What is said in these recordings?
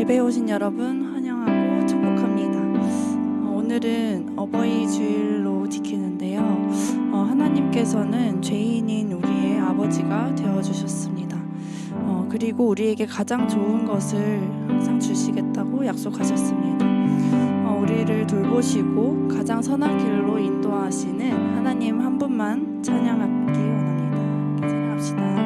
예배에 오신 여러분 환영하고 축복합니다. 오늘은 어버이 주일로 지키는데요. 하나님께서는 죄인인 우리의 아버지가 되어주셨습니다. 그리고 우리에게 가장 좋은 것을 항상 주시겠다고 약속하셨습니다. 우리를 돌보시고 가장 선한 길로 인도하시는 하나님 한 분만 찬양하기 원합니다. 함께 찬양합시다.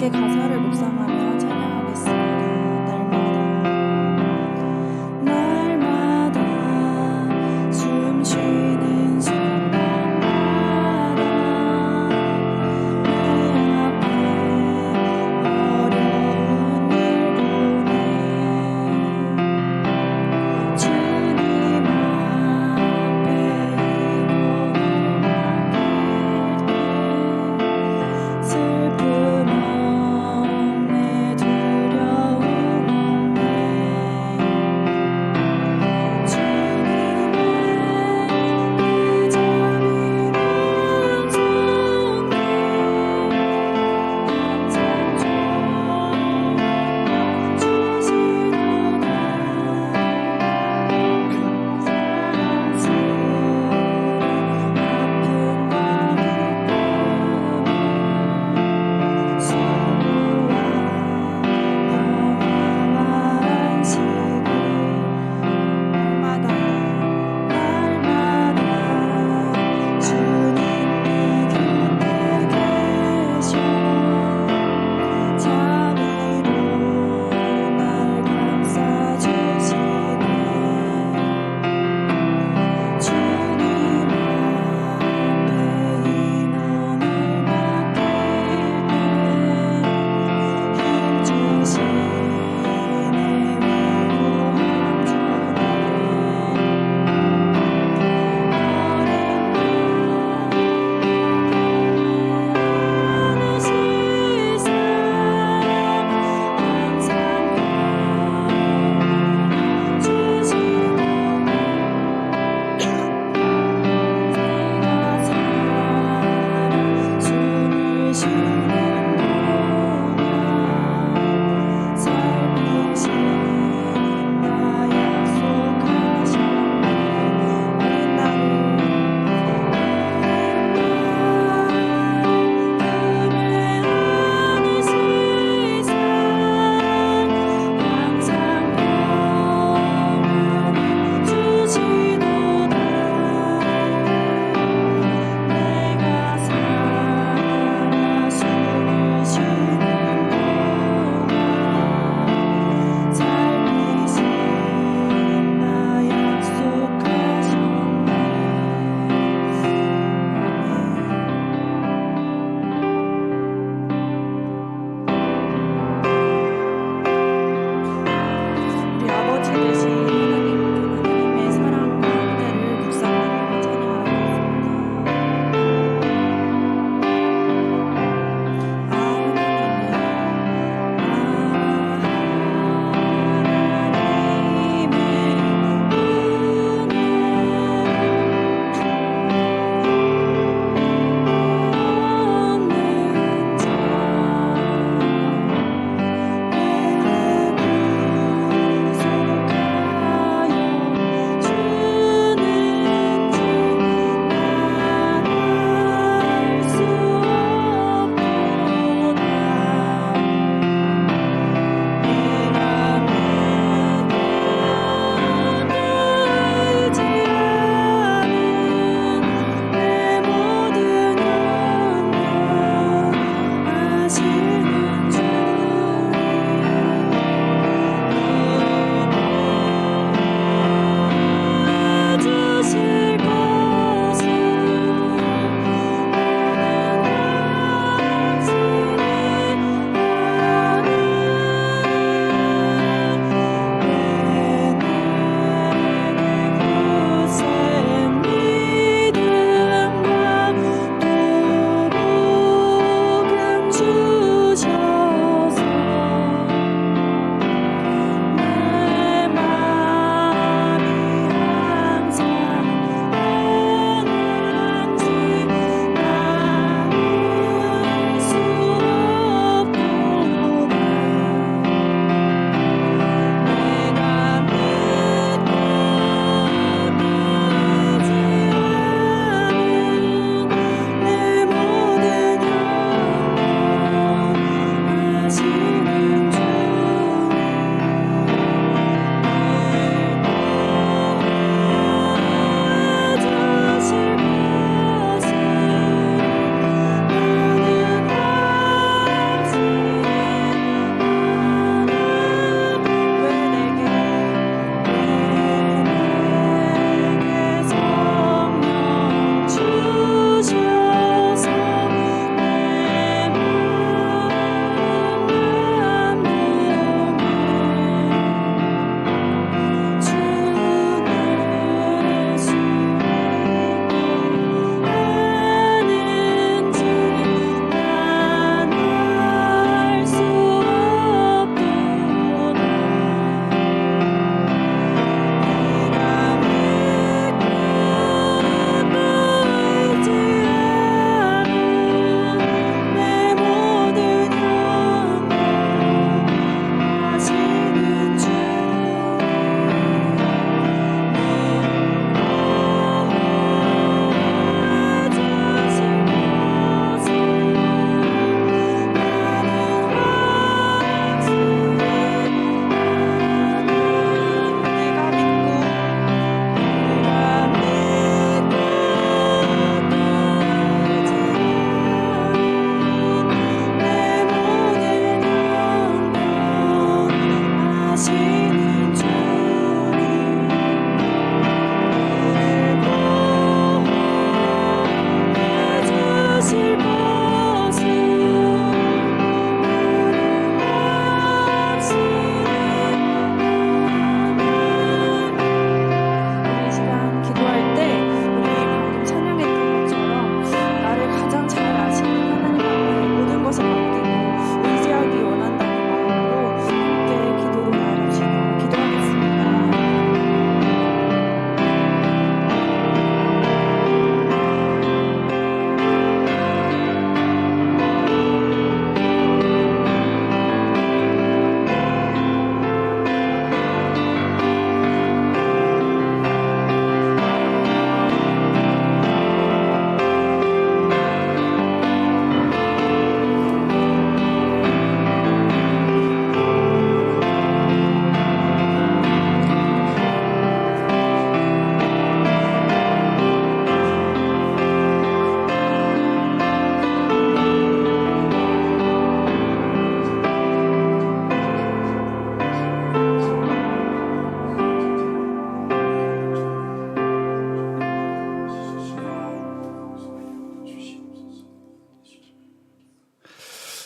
함께 가사를 묵상하며 찬양하겠습니다. 날마다 숨 쉬는 순간마다 내 앞에 어려운 일 보내 주님 앞에 이고 슬픔 주님의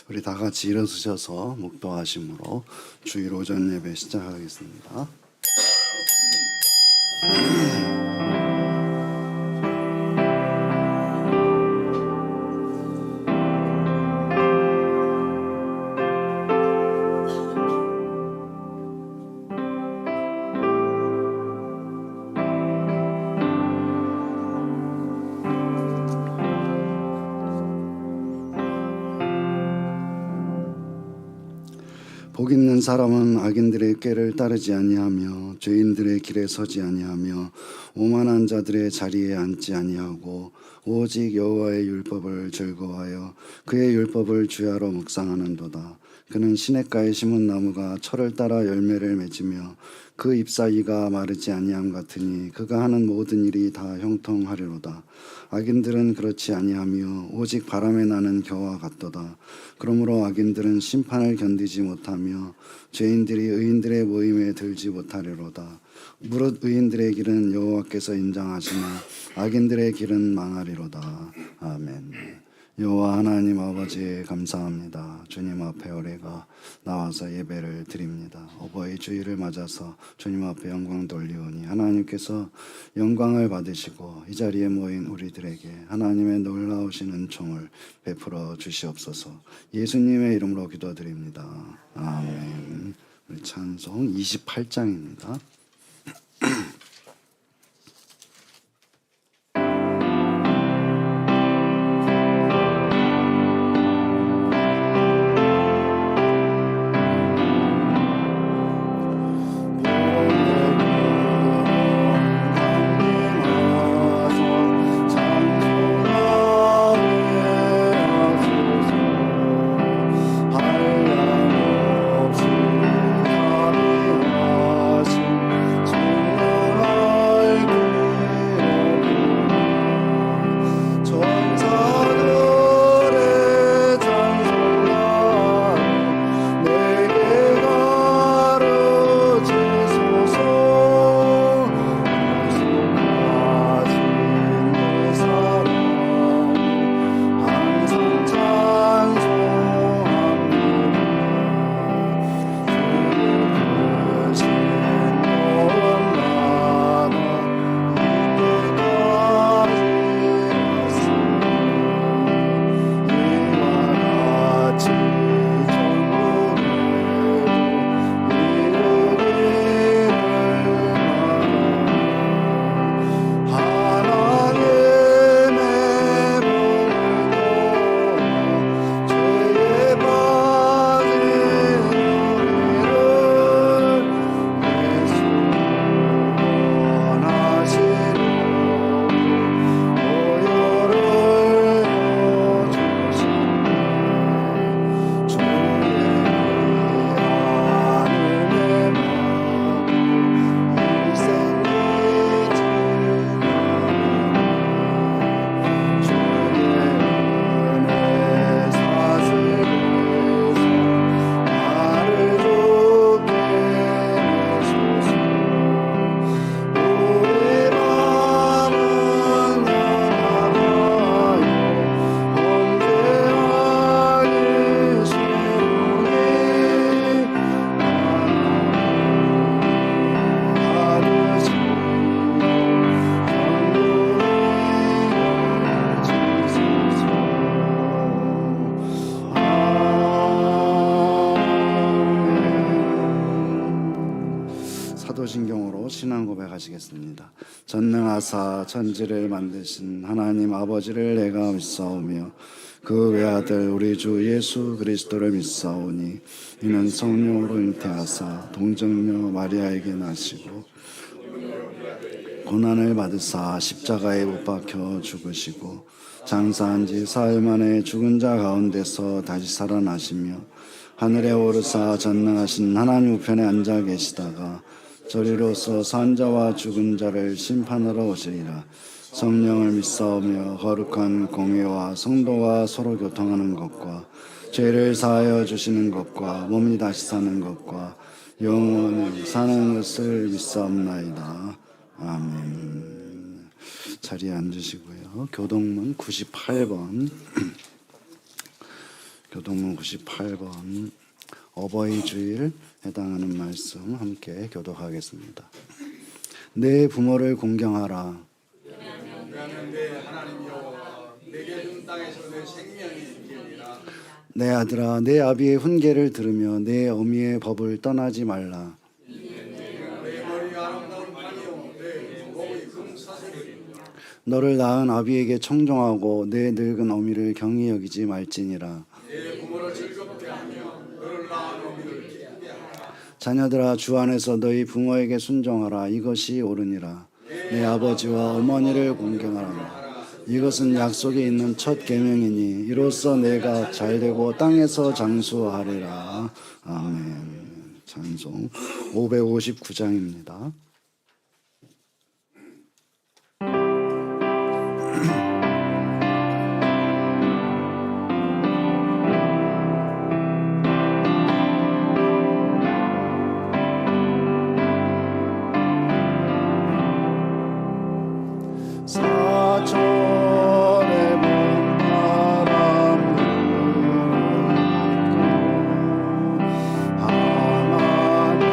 우리 다 같이 일어서셔서 묵도하심으로 주일 오전 예배 시작하겠습니다. 복 있는 사람은 악인들의 꾀를 따르지 아니하며 죄인들의 길에 서지 아니하며 오만한 자들의 자리에 앉지 아니하고 오직 여호와의 율법을 즐거워하여 그의 율법을 주야로 묵상하는도다. 그는 시냇가에 심은 나무가 철을 따라 열매를 맺으며 그 잎사귀가 마르지 아니함 같으니 그가 하는 모든 일이 다 형통하리로다. 악인들은 그렇지 아니하며 오직 바람에 나는 겨와 같도다. 그러므로 악인들은 심판을 견디지 못하며 죄인들이 의인들의 모임에 들지 못하리로다. 무릇 의인들의 길은 여호와께서 인정하시나 악인들의 길은 망하리로다. 아멘. 여호와 하나님 아버지 감사합니다. 주님 앞에 우리가 나와서 예배를 드립니다. 어버이 주일을 맞아서 주님 앞에 영광 돌리오니 하나님께서 영광을 받으시고 이 자리에 모인 우리들에게 하나님의 놀라우신 은총을 베풀어 주시옵소서. 예수님의 이름으로 기도드립니다. 아멘. 우리 찬송 28장입니다. 사도신경으로 신앙 고백하시겠습니다. 전능하사 천지를 만드신 하나님 아버지를 내가 믿사오며 그 외아들 우리 주 예수 그리스도를 믿사오니 이는 성령으로 잉태하사 동정녀 마리아에게 나시고 고난을 받으사 십자가에 못 박혀 죽으시고 장사한 지 사흘 만에 죽은 자 가운데서 다시 살아나시며 하늘에 오르사 전능하신 하나님 우편에 앉아 계시다가 저리로서 산 자와 죽은 자를 심판하러 오시리라. 성령을 믿사오며 거룩한 공회와 성도와 서로 교통하는 것과 죄를 사하여 주시는 것과 몸이 다시 사는 것과 영원히 사는 것을 믿사옵나이다. 아멘. 자리에 앉으시고요. 교동문 98번 교동문 98번 어버이 주일 해당하는 말씀 함께 교독하겠습니다. 내 부모를 공경하라. 나는 내 하나님 여호와 내게 준 땅에서 내 생명이 있기니라. 내 아들아, 내 아비의 훈계를 들으며 내 어미의 법을 떠나지 말라. 내 머리 아름다운 판이요 내 목의 금사슬이니라. 너를 낳은 아비에게 청종하고 내 늙은 어미를 경히 여기지 말지니라. 내 부모를 즐겁게 하며 너를 낳은 어미를 기쁘게 하라. 자녀들아, 주 안에서 너희 부모에게 순종하라. 이것이 옳으니라. 내 아버지와 어머니를 공경하라. 이것은 약속이 있는 첫 계명이니 이로써 내가 잘되고 땅에서 장수하리라. 아멘. 찬송 559장입니다. 사천의 먼 바람 불고 하나님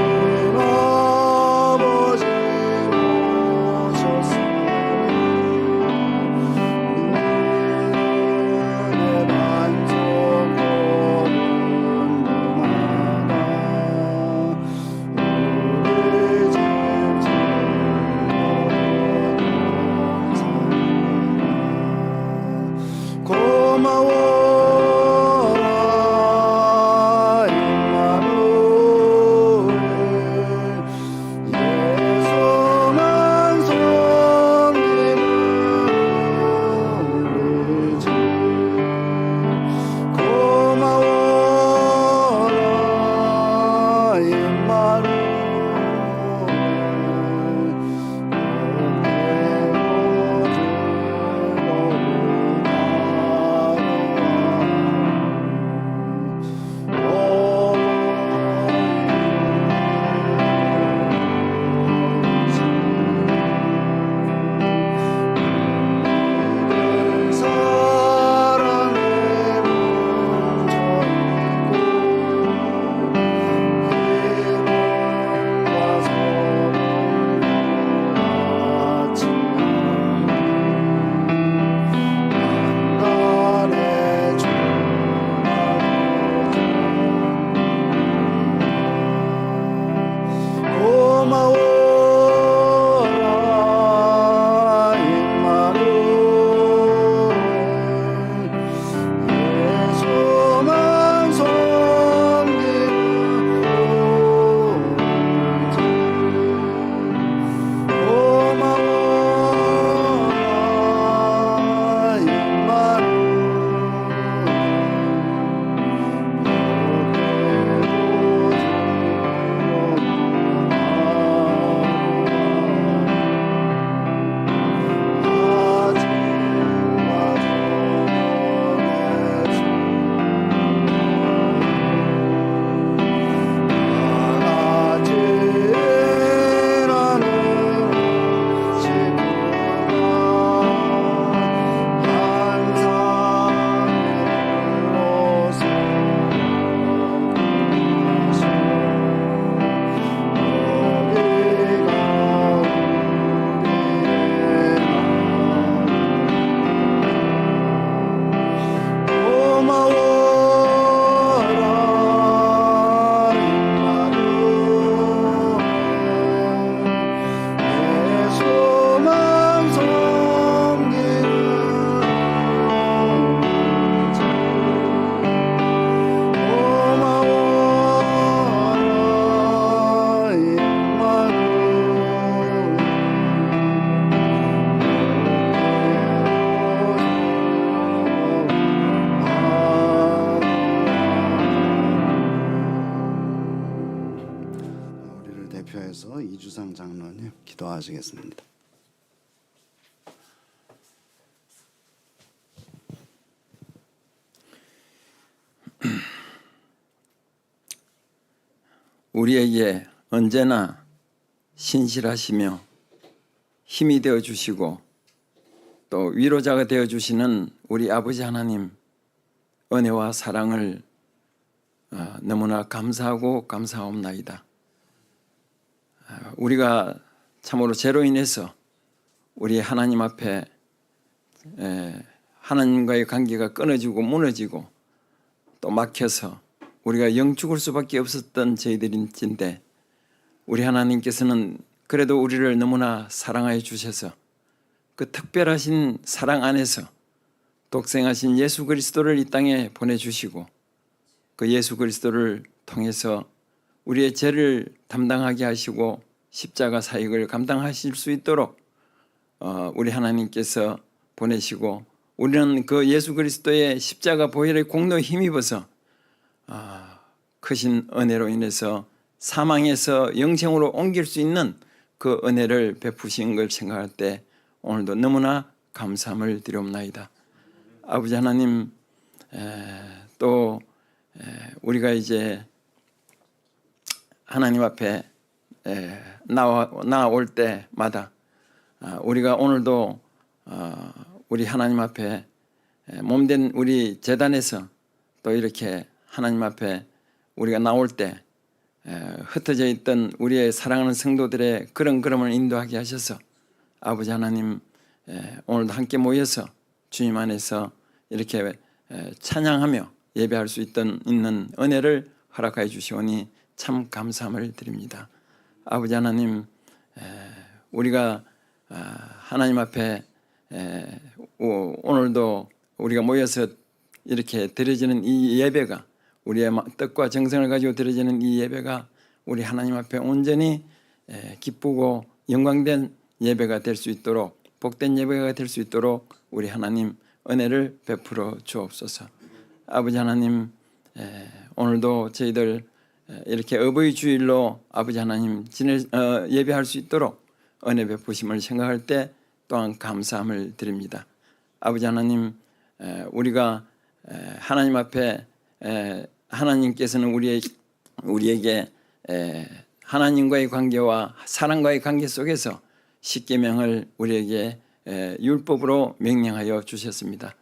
아버지 오셨으니 눈의 반석 보는 누나가 우리 집 고마워라 임마누엘 예수만 섬기는 우리 주 고마워라 임마누엘 고마워라 임마누엘 예수만 섬기는 우리 주 고마워라 임마누엘 고마워라 임마누엘 예수만 섬기는 우리 주 고마워라 우리를 대표해서 이주상 장로님 기도하시겠습니다. 우리에게 언제나 신실하시며 힘이 되어 주시고 또 위로자가 되어 주시는 우리 아버지 하나님, 은혜와 사랑을 너무나 감사하고 감사하옵나이다. 우리가 참으로 죄로 인해서 우리 하나님 앞에 하나님과의 관계가 끊어지고 무너지고 또 막혀서 우리가 영 죽을 수밖에 없었던 저희들인데 우리 하나님께서는 그래도 우리를 너무나 사랑하여 주셔서 그 특별하신 사랑 안에서 독생하신 예수 그리스도를 이 땅에 보내주시고 그 예수 그리스도를 통해서 우리의 죄를 담당하게 하시고 십자가 사역을 감당하실 수 있도록 우리 하나님께서 보내시고 우리는 그 예수 그리스도의 십자가 보혈의 공로에 힘입어서 크신 은혜로 인해서 사망에서 영생으로 옮길 수 있는 그 은혜를 베푸신 걸 생각할 때 오늘도 너무나 감사함을 드리옵나이다. 아버지 하나님, 또 우리가 이제 하나님 앞에 나올 때마다 우리가 오늘도 우리 하나님 앞에 몸된 우리 제단에서 또 이렇게 하나님 앞에 우리가 나올 때 흩어져 있던 우리의 사랑하는 성도들의 걸음을 인도하게 하셔서 아버지 하나님 오늘도 함께 모여서 주님 안에서 이렇게 찬양하며 예배할 수 있는 은혜를 허락하여 주시오니 참 감사함을 드립니다. 아버지 하나님, 우리가 하나님 앞에 오늘도 우리가 모여서 이렇게 드려지는 이 예배가 우리의 뜻과 정성을 가지고 드려지는 이 예배가 우리 하나님 앞에 온전히 기쁘고 영광된 예배가 될 수 있도록 복된 예배가 될 수 있도록 우리 하나님 은혜를 베풀어 주옵소서. 아버지 하나님, 오늘도 저희들 이렇게 어버이 주일로 아버지 하나님 예배할 수 있도록 은혜 베푸심을 생각할 때 또한 감사함을 드립니다. 아버지 하나님, 우리가 하나님 앞에 하나님께서는 우리에게 하나님과의 관계와 사랑과의 관계 속에서 십계명을 우리에게 율법으로 명령하여 주셨습니다.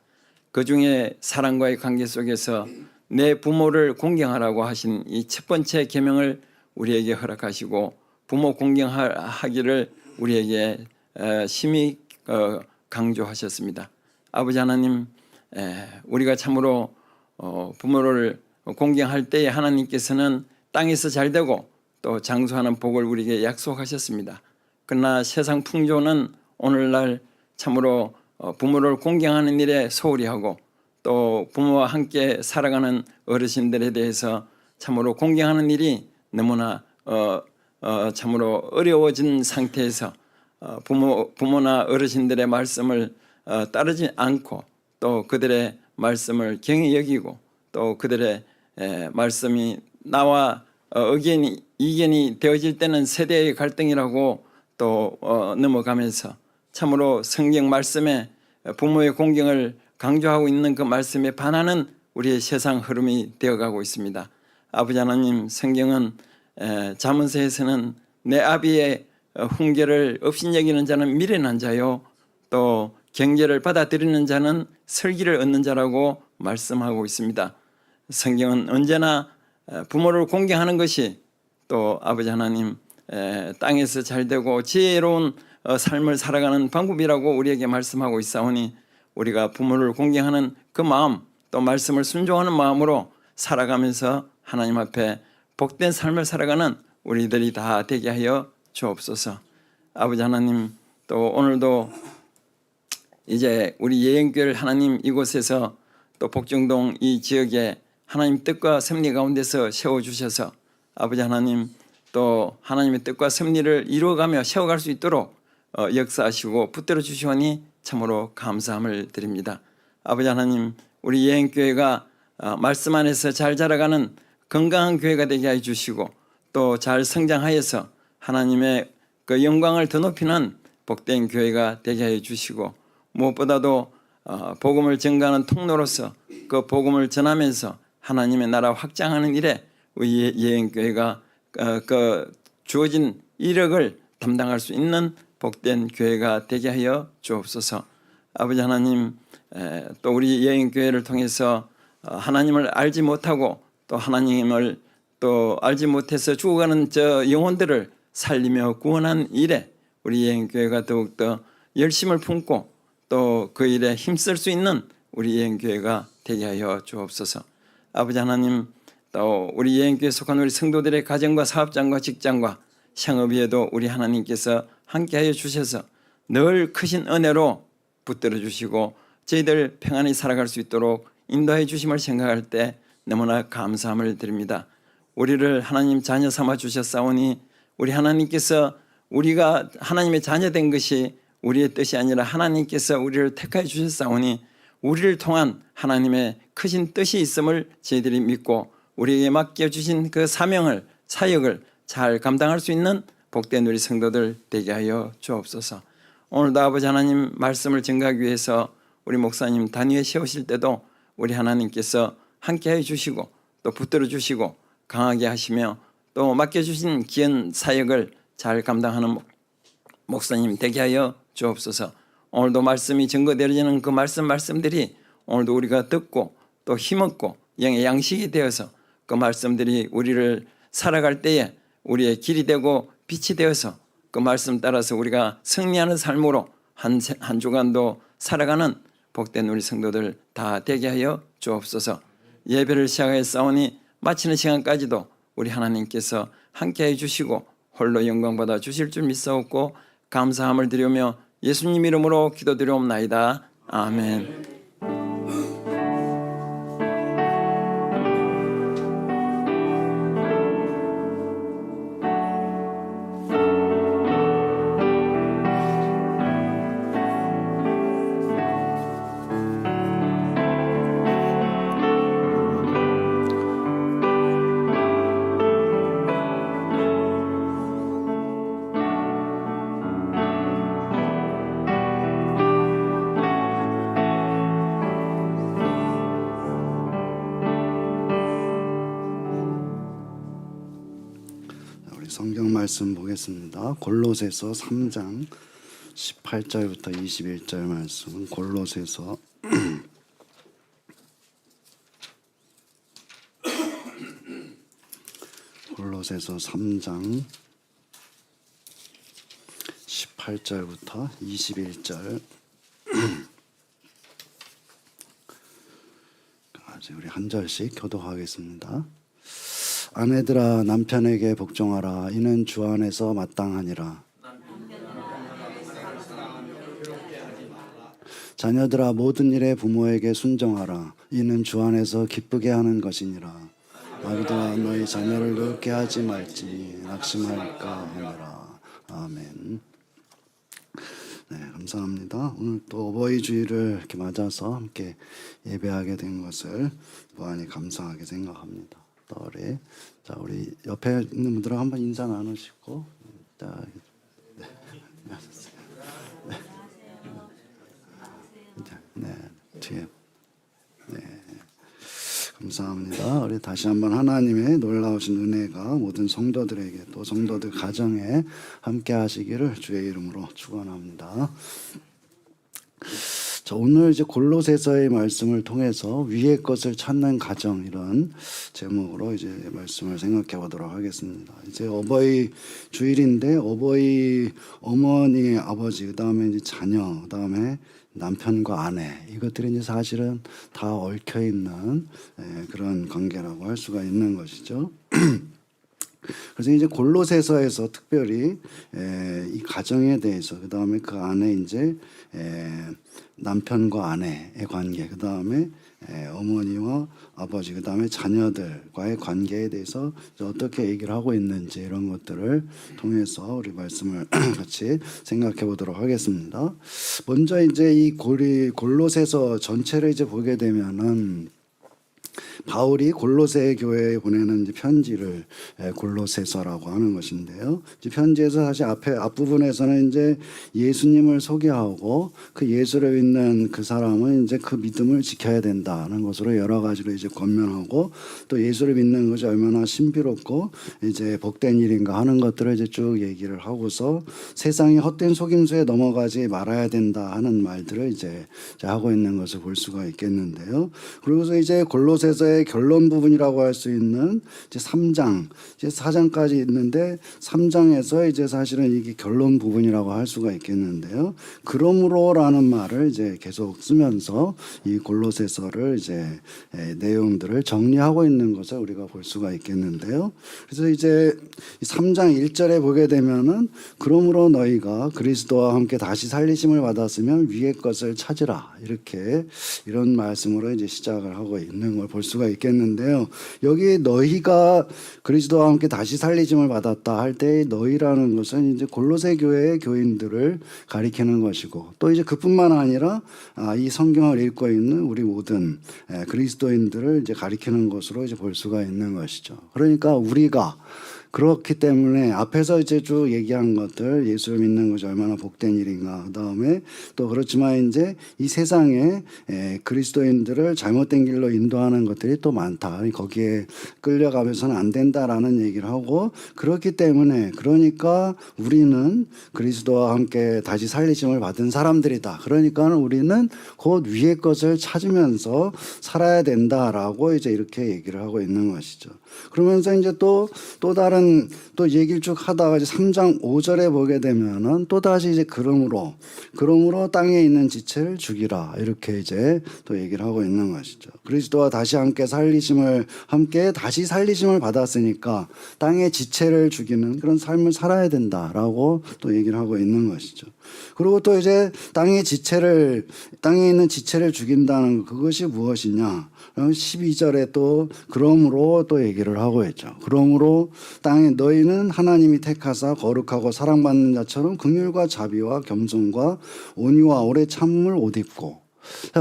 그 중에 사랑과의 관계 속에서 내 부모를 공경하라고 하신 이 첫 번째 계명을 우리에게 허락하시고 부모 공경하기를 우리에게 심히 강조하셨습니다. 아버지 하나님, 우리가 참으로 부모를 공경할 때에 하나님께서는 땅에서 잘되고 또 장수하는 복을 우리에게 약속하셨습니다. 그러나 세상 풍조는 오늘날 참으로 부모를 공경하는 일에 소홀히 하고 또 부모와 함께 살아가는 어르신들에 대해서 참으로 공경하는 일이 너무나 참으로 어려워진 상태에서 부모나 어르신들의 말씀을 따르지 않고 또 그들의 말씀을 경히 여기고 또 그들의 말씀이 나와 이견이 되어질 때는 세대의 갈등이라고 또 넘어가면서 참으로 성경 말씀에 부모의 공경을 강조하고 있는 그 말씀에 반하는 우리의 세상 흐름이 되어가고 있습니다. 아버지 하나님, 성경은 잠언서에서는 내 아비의 훈계를 업신여기는 자는 미련한 자요 또 경계를 받아들이는 자는 설기를 얻는 자라고 말씀하고 있습니다. 성경은 언제나 부모를 공경하는 것이 또 아버지 하나님 땅에서 잘되고 지혜로운 삶을 살아가는 방법이라고 우리에게 말씀하고 있사오니 우리가 부모를 공경하는 그 마음 또 말씀을 순종하는 마음으로 살아가면서 하나님 앞에 복된 삶을 살아가는 우리들이 다 되게 하여 주옵소서. 아버지 하나님, 또 오늘도 이제 우리 예행교회를 하나님 이곳에서 또 복정동 이 지역에 하나님 뜻과 섭리 가운데서 세워주셔서 아버지 하나님 또 하나님의 뜻과 섭리를 이루어가며 세워갈 수 있도록 역사하시고 붙들어 주시오니 참으로 감사함을 드립니다. 아버지 하나님, 우리 예행교회가 말씀 안에서 잘 자라가는 건강한 교회가 되게 해 주시고 또 잘 성장하여서 하나님의 그 영광을 더 높이는 복된 교회가 되게 해 주시고 무엇보다도 복음을 전가하는 통로로서 그 복음을 전하면서 하나님의 나라 확장하는 일에 우리 예행교회가 그 주어진 이력을 담당할 수 있는 복된 교회가 되게 하여 주옵소서. 아버지 하나님, 또 우리 예행교회를 통해서 하나님을 알지 못하고 또 하나님을 또 알지 못해서 죽어가는 저 영혼들을 살리며 구원한 일에 우리 예행교회가 더욱더 열심을 품고 또 그 일에 힘쓸 수 있는 우리 예행교회가 되게 하여 주옵소서. 아버지 하나님, 또 우리 예행교회에 속한 우리 성도들의 가정과 사업장과 직장과 상업위에도 우리 하나님께서 함께하여 주셔서 늘 크신 은혜로 붙들어 주시고 저희들 평안히 살아갈 수 있도록 인도해 주심을 생각할 때 너무나 감사함을 드립니다. 우리를 하나님 자녀 삼아 주셨사오니 우리 하나님께서 우리가 하나님의 자녀된 것이 우리의 뜻이 아니라 하나님께서 우리를 택하여 주셨사오니 우리를 통한 하나님의 크신 뜻이 있음을 저희들이 믿고 우리에게 맡겨주신 그 사명을 사역을 잘 감당할 수 있는 복된 우리 성도들 되게 하여 주옵소서. 오늘도 아버지 하나님 말씀을 증거하기 위해서 우리 목사님 단위에 세우실 때도 우리 하나님께서 함께해 주시고 또 붙들어 주시고 강하게 하시며 또 맡겨주신 귀한 사역을 잘 감당하는 목사님 되게 하여 주옵소서. 오늘도 말씀이 증거되어지는 그 말씀들이 오늘도 우리가 듣고 또 힘없고 영의 양식이 되어서 그 말씀들이 우리를 살아갈 때에 우리의 길이 되고 빛이 되어서 그 말씀 따라서 우리가 승리하는 삶으로 한 주간도 살아가는 복된 우리 성도들 다 되게 하여 주옵소서. 예배를 시작하였사오니 마치는 시간까지도 우리 하나님께서 함께해 주시고 홀로 영광 받아 주실 줄 믿사옵고 감사함을 드리며 예수님 이름으로 기도드리옵나이다. 아멘. 성경 말씀 보겠습니다. 골로새서 3장 18절부터 21절 말씀. 골로새서 골로새서 3장 18절부터 21절. 우리 한 절씩 교독하겠습니다. 아내들아 남편에게 복종하라. 이는 주 안에서 마땅하니라. 자녀들아 모든 일에 부모에게 순종하라. 이는 주 안에서 기쁘게 하는 것이니라. 아비들아 너희 자녀를 노엽게 하지 말지 낙심할까 하느라. 아멘. 네, 감사합니다. 오늘 또 어버이 주일을 이렇게 맞아서 함께 예배하게 된 것을 무한히 감사하게 생각합니다. 자, 우리 옆에 있는 분들하고 한번 인사 나누시고, 자, 네, 네, 뒤에, 네, 감사합니다. 우리 다시 한번 하나님의 놀라우신 은혜가 모든 성도들에게 또 성도들 가정에 함께하시기를 주의 이름으로 축원합니다. 자, 오늘 이제 골로새서의 말씀을 통해서 위의 것을 찾는 가정 이런 제목으로 이제 말씀을 생각해 보도록 하겠습니다. 이제 어버이 주일인데 어머니, 아버지, 그다음에 이제 자녀, 그다음에 남편과 아내 이것들이 이제 사실은 다 얽혀 있는 그런 관계라고 할 수가 있는 것이죠. 그래서 이제 골로새서에서 특별히 이 가정에 대해서 그다음에 그 안에 이제 남편과 아내의 관계, 그다음에 어머니와 아버지, 그다음에 자녀들과의 관계에 대해서 어떻게 얘기를 하고 있는지 이런 것들을 통해서 우리 말씀을 같이 생각해 보도록 하겠습니다. 먼저 이제 이 골로새서 전체를 이제 보게 되면은 바울이 골로새 교회에 보내는 이제 편지를 골로새서라고 하는 것인데요. 이제 편지에서 사실 앞부분에서는 이제 예수님을 소개하고 그 예수를 믿는 그 사람은 이제 그 믿음을 지켜야 된다는 것으로 여러 가지로 이제 권면하고 또 예수를 믿는 것이 얼마나 신비롭고 이제 복된 일인가 하는 것들을 이제 쭉 얘기를 하고서 세상의 헛된 속임수에 넘어가지 말아야 된다 하는 말들을 이제 하고 있는 것을 볼 수가 있겠는데요. 그러고서 이제 골로새서의 결론 부분이라고 할 수 있는 이제 3장, 이제 4장까지 있는데 3장에서 이제 사실은 이게 결론 부분이라고 할 수가 있겠는데요. 그러므로라는 말을 이제 계속 쓰면서 이 골로새서를 이제 내용들을 정리하고 있는 것을 우리가 볼 수가 있겠는데요. 그래서 이제 3장 1절에 보게 되면은 그러므로 너희가 그리스도와 함께 다시 살리심을 받았으면 위의 것을 찾으라 이렇게 이런 말씀으로 이제 시작을 하고 있는 걸 볼 수가 있겠는데요. 여기 너희가 그리스도와 함께 다시 살리심을 받았다 할 때 너희라는 것은 이제 골로새 교회의 교인들을 가리키는 것이고 또 이제 그뿐만 아니라 이 성경을 읽고 있는 우리 모든 그리스도인들을 이제 가리키는 것으로 이제 볼 수가 있는 것이죠. 그러니까 우리가 그렇기 때문에 앞에서 이제 쭉 얘기한 것들 예수를 믿는 것이 얼마나 복된 일인가 그다음에 또 그렇지만 이제 이 세상에 그리스도인들을 잘못된 길로 인도하는 것들이 또 많다. 거기에 끌려가면서는 안 된다라는 얘기를 하고 그렇기 때문에 그러니까 우리는 그리스도와 함께 다시 살리심을 받은 사람들이다. 그러니까 우리는 곧 위의 것을 찾으면서 살아야 된다라고 이제 이렇게 얘기를 하고 있는 것이죠. 그러면서 이제 또 다른 또 얘기를 쭉 하다가 이제 3장 5절에 보게 되면은 또 다시 이제 그러므로 땅에 있는 지체를 죽이라 이렇게 이제 또 얘기를 하고 있는 것이죠. 그리스도와 다시 다시 살리심을 받았으니까 땅의 지체를 죽이는 그런 삶을 살아야 된다라고 또 얘기를 하고 있는 것이죠. 그리고 또 이제 땅에 있는 지체를 죽인다는 그것이 무엇이냐? 12절에 또 그러므로 또 얘기를 하고 있죠. 그러므로 땅에 너희는 하나님이 택하사 거룩하고 사랑받는 자처럼 긍휼과 자비와 겸손과 온유와 오래 참음을 옷 입고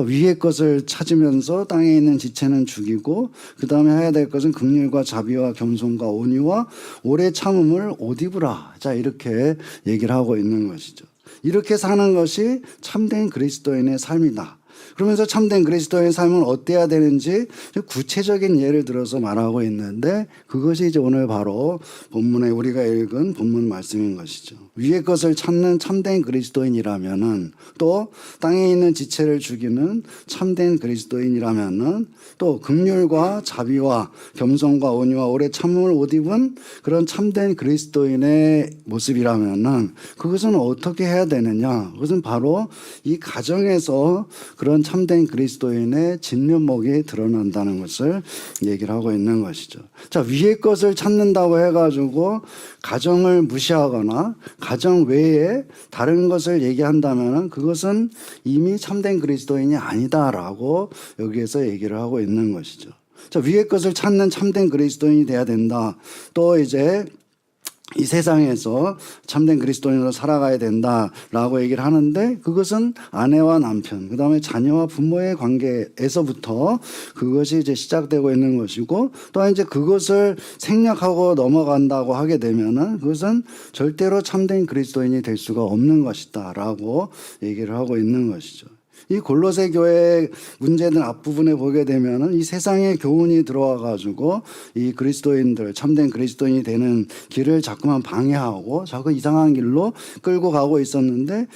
위의 것을 찾으면서 땅에 있는 지체는 죽이고 그 다음에 해야 될 것은 긍휼과 자비와 겸손과 온유와 오래 참음을 옷 입으라. 자 이렇게 얘기를 하고 있는 것이죠. 이렇게 사는 것이 참된 그리스도인의 삶이다. 그러면서 참된 그리스도의 삶은 어때야 되는지 구체적인 예를 들어서 말하고 있는데 그것이 이제 오늘 바로 본문에 우리가 읽은 본문 말씀인 것이죠. 위의 것을 찾는 참된 그리스도인이라면은 또 땅에 있는 지체를 죽이는 참된 그리스도인이라면은 또 긍휼과 자비와 겸손과 온유와 오래 참음을 옷 입은 그런 참된 그리스도인의 모습이라면은 그것은 어떻게 해야 되느냐? 그것은 바로 이 가정에서 그런 참된 그리스도인의 진면목이 드러난다는 것을 얘기를 하고 있는 것이죠. 자, 위의 것을 찾는다고 해가지고 가정을 무시하거나 가정 외에 다른 것을 얘기한다면 그것은 이미 참된 그리스도인이 아니다라고 여기에서 얘기를 하고 있는 것이죠. 자, 위의 것을 찾는 참된 그리스도인이 돼야 된다. 또 이제 이 세상에서 참된 그리스도인으로 살아가야 된다라고 얘기를 하는데 그것은 아내와 남편, 그다음에 자녀와 부모의 관계에서부터 그것이 이제 시작되고 있는 것이고 또 이제 그것을 생략하고 넘어간다고 하게 되면은 그것은 절대로 참된 그리스도인이 될 수가 없는 것이다라고 얘기를 하고 있는 것이죠. 이 골로새 교회의 문제는 앞부분에 보게 되면은 이 세상의 교훈이 들어와 가지고 이 그리스도인들 참된 그리스도인이 되는 길을 자꾸만 방해하고 자꾸 이상한 길로 끌고 가고 있었는데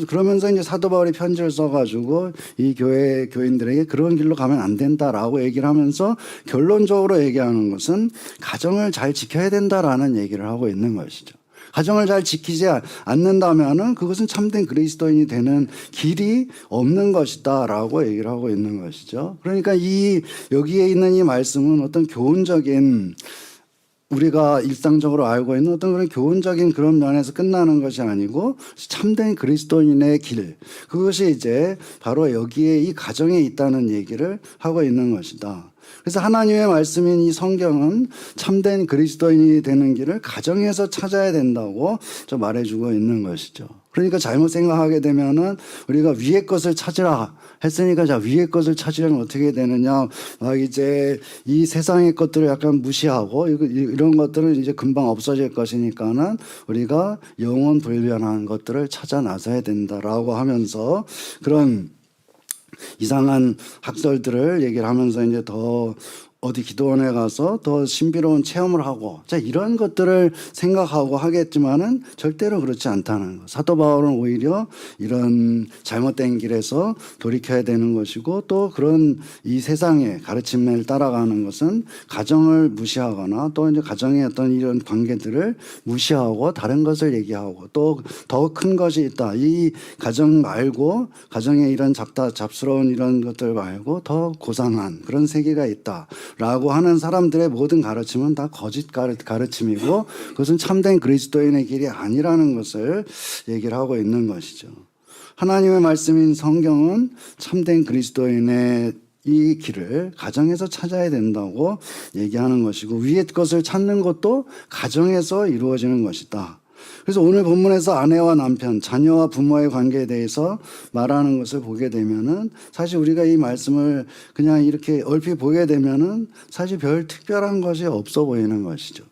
그러면서 이제 사도 바울이 편지를 써 가지고 이 교회 교인들에게 그런 길로 가면 안 된다라고 얘기를 하면서 결론적으로 얘기하는 것은 가정을 잘 지켜야 된다라는 얘기를 하고 있는 것이죠. 가정을 잘 지키지 않는다면은 그것은 참된 그리스도인이 되는 길이 없는 것이다라고 얘기를 하고 있는 것이죠. 그러니까 여기에 있는 이 말씀은 어떤 교훈적인 우리가 일상적으로 알고 있는 어떤 그런 교훈적인 그런 면에서 끝나는 것이 아니고 참된 그리스도인의 길 그것이 이제 바로 여기에 이 가정에 있다는 얘기를 하고 있는 것이다. 그래서 하나님의 말씀인 이 성경은 참된 그리스도인이 되는 길을 가정에서 찾아야 된다고 좀 말해주고 있는 것이죠. 그러니까 잘못 생각하게 되면은 우리가 위의 것을 찾으라 했으니까 자 위의 것을 찾으려면 어떻게 되느냐 막 이제 이 세상의 것들을 약간 무시하고 이런 것들은 이제 금방 없어질 것이니까는 우리가 영원 불변한 것들을 찾아 나서야 된다라고 하면서 그런 이상한 학설들을 얘기를 하면서 이제 더 어디 기도원에 가서 더 신비로운 체험을 하고 자 이런 것들을 생각하고 하겠지만은 절대로 그렇지 않다는 거. 사도 바울은 오히려 이런 잘못된 길에서 돌이켜야 되는 것이고 또 그런 이 세상의 가르침을 따라가는 것은 가정을 무시하거나 또 이제 가정의 어떤 이런 관계들을 무시하고 다른 것을 얘기하고 또 더 큰 것이 있다. 이 가정 말고 가정의 이런 잡스러운 이런 것들 말고 더 고상한 그런 세계가 있다. 라고 하는 사람들의 모든 가르침은 다 거짓 가르침이고 그것은 참된 그리스도인의 길이 아니라는 것을 얘기를 하고 있는 것이죠. 하나님의 말씀인 성경은 참된 그리스도인의 이 길을 가정에서 찾아야 된다고 얘기하는 것이고 위의 것을 찾는 것도 가정에서 이루어지는 것이다. 그래서 오늘 본문에서 아내와 남편, 자녀와 부모의 관계에 대해서 말하는 것을 보게 되면은 사실 우리가 이 말씀을 그냥 이렇게 얼핏 보게 되면은 사실 별 특별한 것이 없어 보이는 것이죠.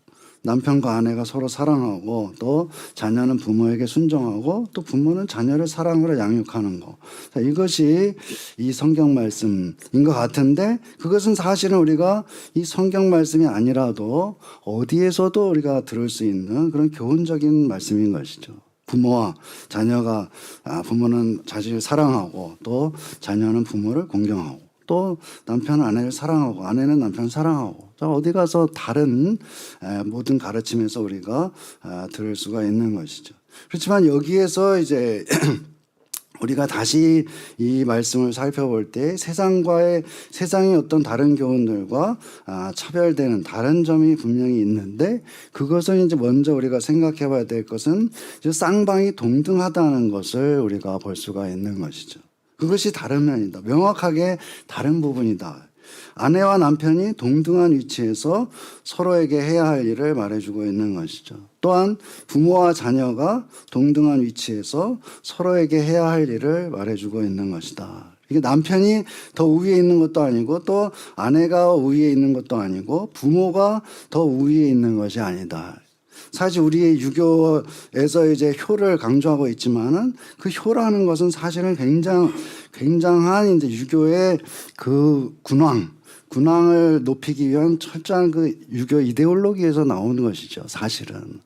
남편과 아내가 서로 사랑하고 또 자녀는 부모에게 순종하고 또 부모는 자녀를 사랑으로 양육하는 거. 자, 이것이 이 성경 말씀인 것 같은데 그것은 사실은 우리가 이 성경 말씀이 아니라도 어디에서도 우리가 들을 수 있는 그런 교훈적인 말씀인 것이죠. 부모와 자녀가 부모는 자식을 사랑하고 또 자녀는 부모를 공경하고 또 남편은 아내를 사랑하고 아내는 남편을 사랑하고 어디 가서 다른 모든 가르침에서 우리가 들을 수가 있는 것이죠. 그렇지만 여기에서 이제 우리가 다시 이 말씀을 살펴볼 때 세상의 어떤 다른 교훈들과 차별되는 다른 점이 분명히 있는데 그것을 이제 먼저 우리가 생각해 봐야 될 것은 이제 쌍방이 동등하다는 것을 우리가 볼 수가 있는 것이죠. 그것이 다른 면이다. 명확하게 다른 부분이다. 아내와 남편이 동등한 위치에서 서로에게 해야 할 일을 말해주고 있는 것이죠. 또한 부모와 자녀가 동등한 위치에서 서로에게 해야 할 일을 말해주고 있는 것이다. 이게 남편이 더 우위에 있는 것도 아니고 또 아내가 우위에 있는 것도 아니고 부모가 더 우위에 있는 것이 아니다. 사실 우리의 유교에서 이제 효를 강조하고 있지만은 그 효라는 것은 사실은 굉장한 이제 유교의 그 군왕을 높이기 위한 철저한 그 유교 이데올로기에서 나오는 것이죠. 사실은.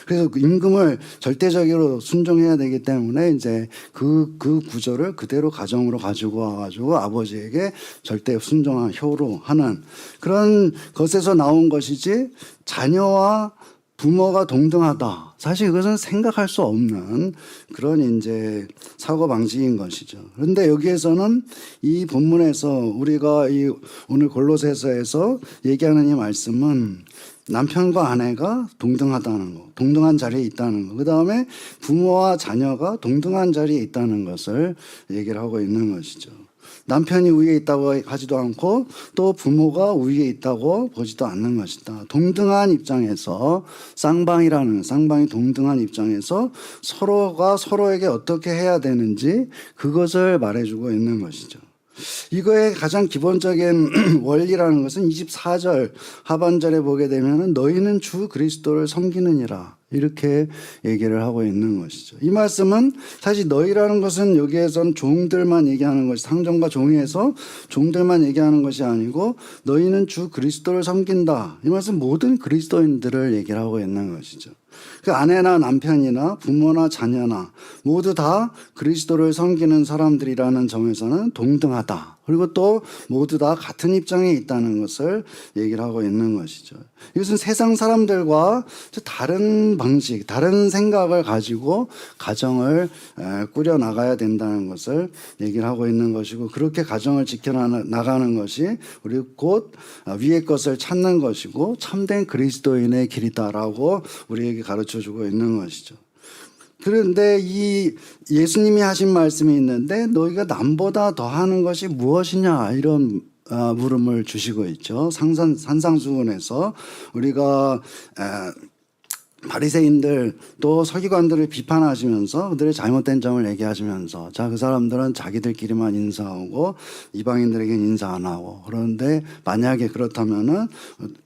그래서 임금을 절대적으로 순종해야 되기 때문에 이제 그 구조를 그대로 가정으로 가지고 와가지고 아버지에게 절대 순종한 효로 하는 그런 것에서 나온 것이지 자녀와 부모가 동등하다. 사실 그것은 생각할 수 없는 그런 이제 사고 방식인 것이죠. 그런데 여기에서는 이 본문에서 우리가 이 오늘 골로새서에서 얘기하는 이 말씀은 남편과 아내가 동등하다는 거, 동등한 자리에 있다는 거. 그다음에 부모와 자녀가 동등한 자리에 있다는 것을 얘기를 하고 있는 것이죠. 남편이 우위에 있다고 하지도 않고 또 부모가 우위에 있다고 보지도 않는 것이다. 동등한 입장에서 쌍방이 동등한 입장에서 서로가 서로에게 어떻게 해야 되는지 그것을 말해주고 있는 것이죠. 이거의 가장 기본적인 원리라는 것은 24절 하반절에 보게 되면 너희는 주 그리스도를 섬기느니라 이렇게 얘기를 하고 있는 것이죠. 이 말씀은 사실 너희라는 것은 여기에선 종들만 얘기하는 것이 상정과 종이에서 종들만 얘기하는 것이 아니고 너희는 주 그리스도를 섬긴다. 이 말씀 모든 그리스도인들을 얘기를 하고 있는 것이죠. 그 아내나 남편이나 부모나 자녀나 모두 다 그리스도를 섬기는 사람들이라는 점에서는 동등하다. 그리고 또 모두 다 같은 입장에 있다는 것을 얘기를 하고 있는 것이죠. 이것은 세상 사람들과 다른 방식, 다른 생각을 가지고 가정을 꾸려나가야 된다는 것을 얘기를 하고 있는 것이고 그렇게 가정을 지켜나가는 것이 우리 곧 위의 것을 찾는 것이고 참된 그리스도인의 길이다라고 우리에게 가르쳐주고 있는 것이죠. 그런데 이 예수님이 하신 말씀이 있는데 너희가 남보다 더하는 것이 무엇이냐 이런 물음을 주시고 있죠. 산상수훈에서 우리가 바리새인들 또 서기관들을 비판하시면서 그들의 잘못된 점을 얘기하시면서 자, 그 사람들은 자기들끼리만 인사하고 이방인들에게는 인사 안 하고 그런데 만약에 그렇다면은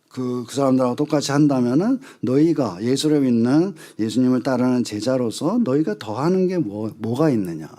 그 사람들하고 똑같이 한다면은 너희가 예수를 믿는 예수님을 따르는 제자로서 너희가 더 하는 게 뭐가 있느냐.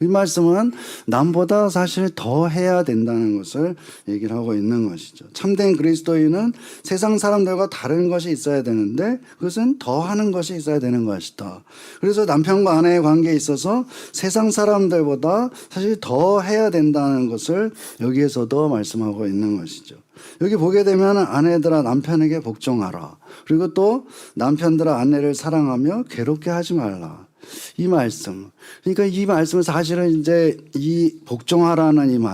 이 말씀은 남보다 사실 더 해야 된다는 것을 얘기를 하고 있는 것이죠. 참된 그리스도인은 세상 사람들과 다른 것이 있어야 되는데 그것은 더 하는 것이 있어야 되는 것이다. 그래서 남편과 아내의 관계에 있어서 세상 사람들보다 사실 더 해야 된다는 것을 여기에서도 말씀하고 있는 것이죠. 여기 보게 되면 아내들아 남편에게 복종하라. 그리고 또 남편들아 아내를 사랑하며 괴롭게 하지 말라. 이 말씀. 그러니까 이 말씀은 사실은 이제 이 복종하라는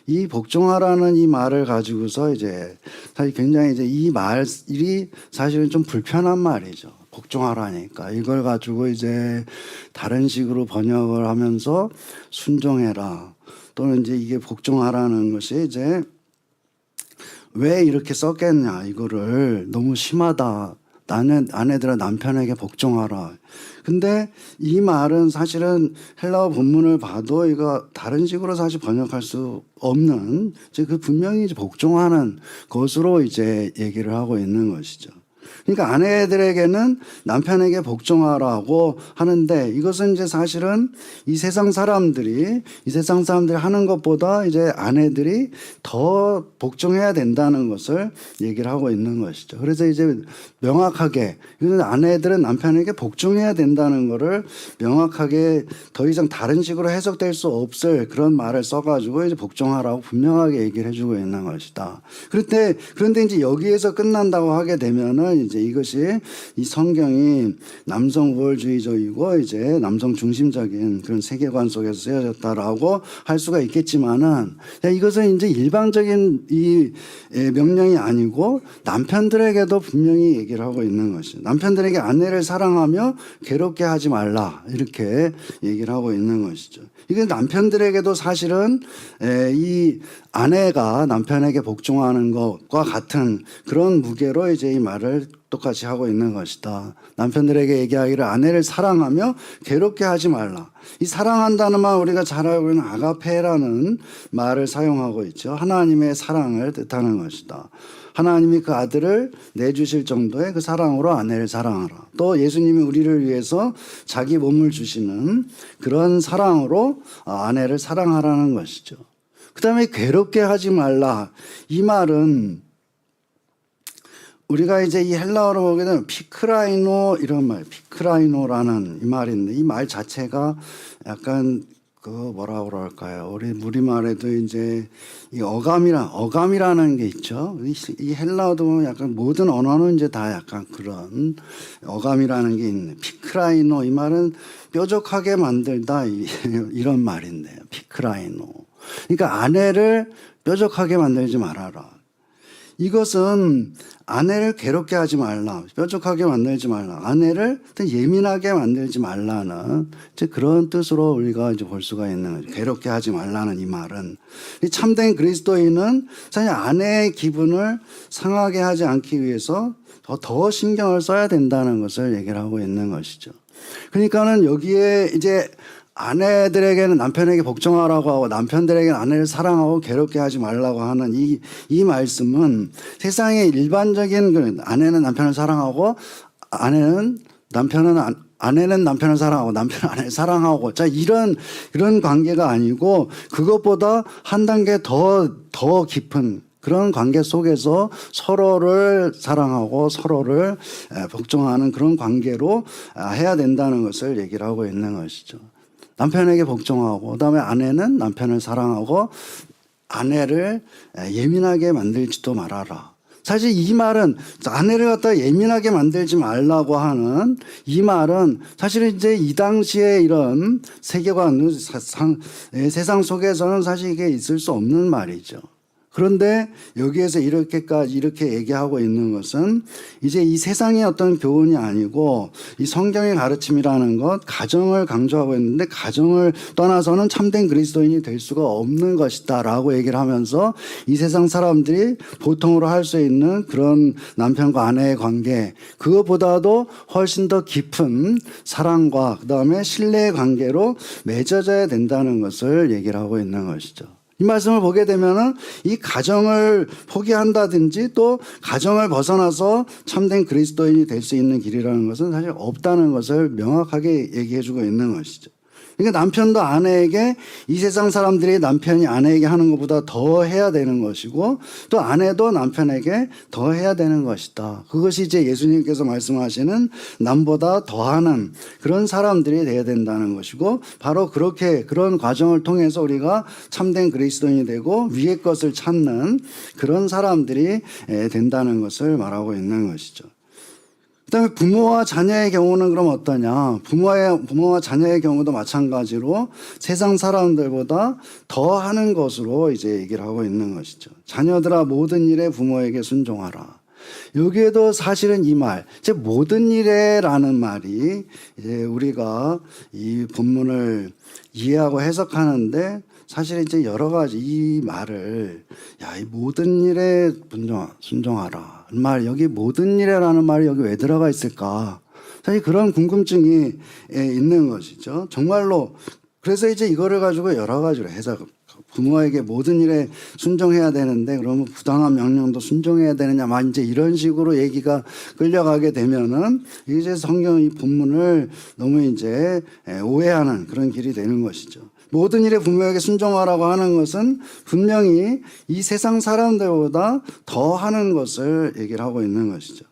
이 복종하라는 이 말을 가지고서 이제 사실 굉장히 이제 이 말이 사실은 좀 불편한 말이죠. 복종하라니까. 이걸 가지고 이제 다른 식으로 번역을 하면서 순종해라. 또는 이제 이게 복종하라는 것이 이제 왜 이렇게 썼겠냐. 이거를 너무 심하다. 나는 아내들아 남편에게 복종하라. 근데 이 말은 사실은 헬라어 본문을 봐도 이거 다른 식으로 사실 번역할 수 없는 이제 그 분명히 이제 복종하는 것으로 이제 얘기를 하고 있는 것이죠. 그러니까 아내들에게는 남편에게 복종하라고 하는데 이것은 이제 사실은 이 세상 사람들이 하는 것보다 이제 아내들이 더 복종해야 된다는 것을 얘기를 하고 있는 것이죠. 그래서 이제 명확하게 이건 아내들은 남편에게 복종해야 된다는 것을 명확하게 더 이상 다른 식으로 해석될 수 없을 그런 말을 써가지고 이제 복종하라고 분명하게 얘기를 해주고 있는 것이다. 그런데 이제 여기에서 끝난다고 하게 되면은 이제 이것이 이 성경이 남성 우월주의적이고 이제 남성 중심적인 그런 세계관 속에서 쓰여졌다라고 할 수가 있겠지만은 이것은 이제 일방적인 이 명령이 아니고 남편들에게도 분명히 얘기를 하고 있는 것이죠. 남편들에게 아내를 사랑하며 괴롭게 하지 말라 이렇게 얘기를 하고 있는 것이죠. 이게 남편들에게도 사실은 이 아내가 남편에게 복종하는 것과 같은 그런 무게로 이제 이 말을 똑같이 하고 있는 것이다. 남편들에게 얘기하기를 아내를 사랑하며 괴롭게 하지 말라. 이 사랑한다는 말 우리가 잘 알고 있는 아가페라는 말을 사용하고 있죠. 하나님의 사랑을 뜻하는 것이다. 하나님이 그 아들을 내주실 정도의 그 사랑으로 아내를 사랑하라. 또 예수님이 우리를 위해서 자기 몸을 주시는 그런 사랑으로 아내를 사랑하라는 것이죠. 그 다음에 괴롭게 하지 말라. 이 말은 우리가 이제 이 헬라어로 보게 되면 피크라이노 이런 말, 피크라이노라는 이 말인데 이 말 자체가 약간 그 뭐라고 그럴까요? 우리 우리말에도 이제 이 어감이라는 게 있죠. 이 헬라어도 보면 약간 모든 언어는 이제 다 약간 그런 어감이라는 게 있네. 피크라이노 이 말은 뾰족하게 만들다 이런 말인데요. 피크라이노. 그러니까 아내를 뾰족하게 만들지 말아라. 이것은 아내를 괴롭게 하지 말라, 뾰족하게 만들지 말라, 아내를 예민하게 만들지 말라는 이제 그런 뜻으로 우리가 이제 볼 수가 있는 거죠. 괴롭게 하지 말라는 이 말은 이 참된 그리스도인은 사실 아내의 기분을 상하게 하지 않기 위해서 더 신경을 써야 된다는 것을 얘기를 하고 있는 것이죠. 그러니까는 여기에 이제 아내들에게는 남편에게 복종하라고 하고 남편들에게는 아내를 사랑하고 괴롭게 하지 말라고 하는 이 말씀은 세상의 일반적인 아내는 남편을 사랑하고 아내는 남편을 사랑하고 남편은 아내를 사랑하고 자 그런 관계가 아니고 그것보다 한 단계 더 깊은 그런 관계 속에서 서로를 사랑하고 서로를 복종하는 그런 관계로 해야 된다는 것을 얘기를 하고 있는 것이죠. 남편에게 복종하고 그다음에 아내는 남편을 사랑하고 아내를 예민하게 만들지도 말아라. 사실 이 말은 아내를 갖다 예민하게 만들지 말라고 하는 이 말은 사실은 이제 이 당시에 이런 세계관 세상 속에서는 사실 이게 있을 수 없는 말이죠. 그런데 여기에서 이렇게 얘기하고 있는 것은 이제 이 세상의 어떤 교훈이 아니고 이 성경의 가르침이라는 것, 가정을 강조하고 있는데 가정을 떠나서는 참된 그리스도인이 될 수가 없는 것이다 라고 얘기를 하면서 이 세상 사람들이 보통으로 할 수 있는 그런 남편과 아내의 관계, 그것보다도 훨씬 더 깊은 사랑과 그다음에 신뢰의 관계로 맺어져야 된다는 것을 얘기를 하고 있는 것이죠. 이 말씀을 보게 되면은 이 가정을 포기한다든지 또 가정을 벗어나서 참된 그리스도인이 될 수 있는 길이라는 것은 사실 없다는 것을 명확하게 얘기해 주고 있는 것이죠. 그러니까 남편도 아내에게 이 세상 사람들이 남편이 아내에게 하는 것보다 더 해야 되는 것이고 또 아내도 남편에게 더 해야 되는 것이다. 그것이 이제 예수님께서 말씀하시는 남보다 더하는 그런 사람들이 되어야 된다는 것이고 바로 그런 과정을 통해서 우리가 참된 그리스도인이 되고 위의 것을 찾는 그런 사람들이 된다는 것을 말하고 있는 것이죠. 그다음에 부모와 자녀의 경우는 그럼 어떠냐? 부모와 자녀의 경우도 마찬가지로 세상 사람들보다 더 하는 것으로 이제 얘기를 하고 있는 것이죠. 자녀들아 모든 일에 부모에게 순종하라. 여기에도 사실은 이 말, 이제 모든 일에라는 말이 이제 우리가 이 본문을 이해하고 해석하는데 사실 이제 여러 가지 이 말을 이 모든 일에 순종하라. 말 여기 모든 일에라는 말이 여기 왜 들어가 있을까? 사실 그런 궁금증이 있는 것이죠. 정말로 그래서 이제 이거를 가지고 여러 가지로 해석. 부모에게 모든 일에 순종해야 되는데 그러면 부당한 명령도 순종해야 되느냐 막 이제 이런 식으로 얘기가 끌려가게 되면은 이제 성경 이 본문을 너무 이제 오해하는 그런 길이 되는 것이죠. 모든 일에 부모에게 순종하라고 하는 것은 분명히 이 세상 사람들보다 더 하는 것을 얘기를 하고 있는 것이죠.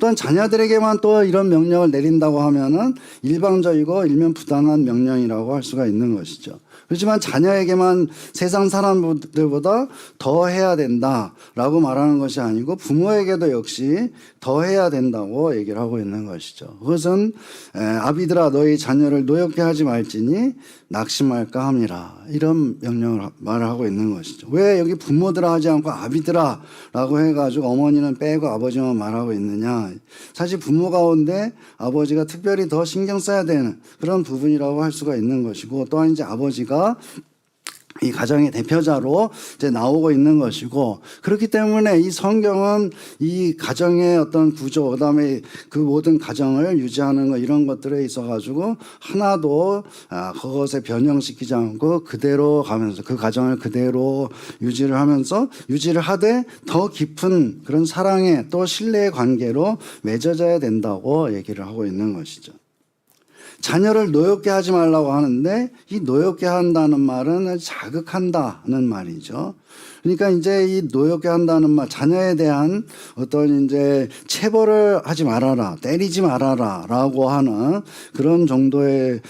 또한 자녀들에게만 또 이런 명령을 내린다고 하면은 일방적이고 일면 부당한 명령이라고 할 수가 있는 것이죠. 그렇지만 자녀에게만 세상 사람들보다 더 해야 된다라고 말하는 것이 아니고 부모에게도 역시 더 해야 된다고 얘기를 하고 있는 것이죠. 그것은 아비들아 너희 자녀를 노엽게 하지 말지니 낙심할까 함이라 이런 명령을 말하고 있는 것이죠. 왜 여기 부모들아 하지 않고 아비들아 라고 해가지고 어머니는 빼고 아버지만 말하고 있느냐. 사실 부모 가운데 아버지가 특별히 더 신경 써야 되는 그런 부분이라고 할 수가 있는 것이고 또한 이제 아버지가 이 가정의 대표자로 이제 나오고 있는 것이고 그렇기 때문에 이 성경은 이 가정의 어떤 구조 그다음에 그 모든 가정을 유지하는 것 이런 것들에 있어 가지고 하나도 그것에 변형시키지 않고 그대로 가면서 그 가정을 그대로 유지를 하면서 유지를 하되 더 깊은 그런 사랑의 또 신뢰의 관계로 맺어져야 된다고 얘기를 하고 있는 것이죠. 자녀를 노엽게 하지 말라고 하는데 이 노엽게 한다는 말은 자극한다는 말이죠. 그러니까 이제 이 노엽게 한다는 말, 자녀에 대한 어떤 이제 체벌을 하지 말아라, 때리지 말아라라고 하는 그런 정도의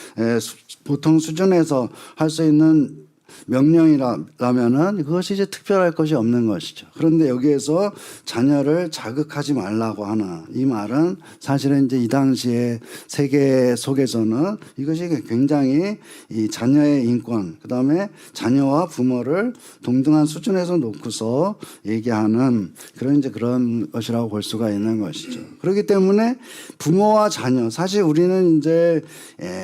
보통 수준에서 할 수 있는 명령이라면은 그것이 이제 특별할 것이 없는 것이죠. 그런데 여기에서 자녀를 자극하지 말라고 하는 이 말은 사실은 이제 이 당시의 세계 속에서는 이것이 굉장히 이 자녀의 인권, 그 다음에 자녀와 부모를 동등한 수준에서 놓고서 얘기하는 그런 것이라고 볼 수가 있는 것이죠. 그렇기 때문에 부모와 자녀, 사실 우리는 이제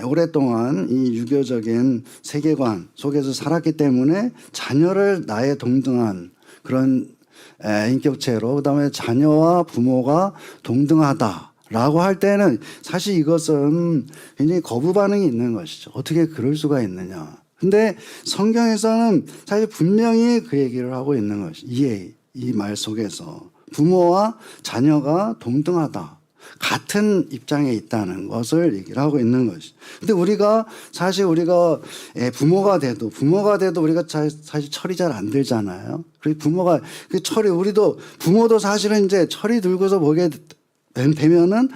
오랫동안 이 유교적인 세계관 속에서 살았기 때문에 자녀를 나의 동등한 그런 인격체로 그다음에 자녀와 부모가 동등하다라고 할 때는 사실 이것은 굉장히 거부 반응이 있는 것이죠. 어떻게 그럴 수가 있느냐. 근데 성경에서는 사실 분명히 그 얘기를 하고 있는 것이 이 말 속에서 부모와 자녀가 동등하다. 같은 입장에 있다는 것을 얘기를 하고 있는 것이. 근데 사실 우리가 부모가 돼도 우리가 사실 철이 잘 안 들잖아요. 그리고 부모가 우리도 부모도 사실은 이제 철이 들고서 보게 되면은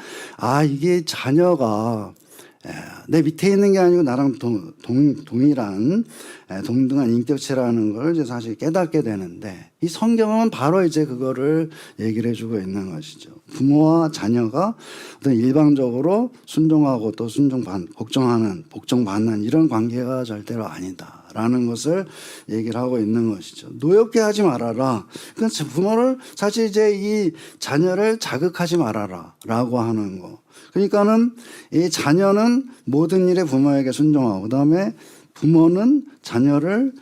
이게 자녀가 내 밑에 있는 게 아니고 나랑 동일한 동등한 인격체라는 걸 이제 사실 깨닫게 되는데 이 성경은 바로 이제 그거를 얘기를 해주고 있는 것이죠. 부모와 자녀가 어떤 일방적으로 순종하고 또 복종받는 이런 관계가 절대로 아니다. 된다라는 것을 얘기를 하고 있는 것이죠. 노엽게 하지 말아라. 그러니까 부모를 사실 이제 이 자녀를 자극하지 말아라라고 하는 거. 그러니까는 이 자녀는 모든 일에 부모에게 순종하고 그다음에 부모는 자녀를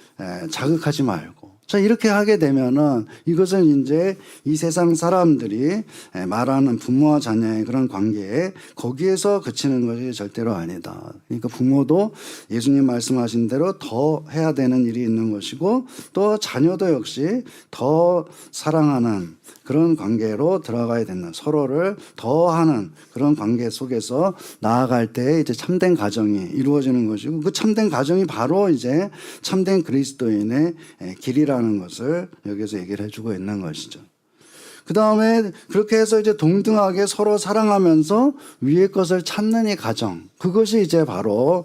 자극하지 말고. 자, 이렇게 하게 되면은 이것은 이제 이 세상 사람들이 말하는 부모와 자녀의 그런 관계에 거기에서 그치는 것이 절대로 아니다. 그러니까 부모도 예수님 말씀하신 대로 더 해야 되는 일이 있는 것이고 또 자녀도 역시 더 사랑하는 그런 관계로 들어가야 된다. 서로를 더하는 그런 관계 속에서 나아갈 때 이제 참된 가정이 이루어지는 것이고 그 참된 가정이 바로 이제 참된 그리스도인의 길이라는 것을 여기서 얘기를 해주고 있는 것이죠. 그 다음에 그렇게 해서 이제 동등하게 서로 사랑하면서 위의 것을 찾는 이 가정. 그것이 이제 바로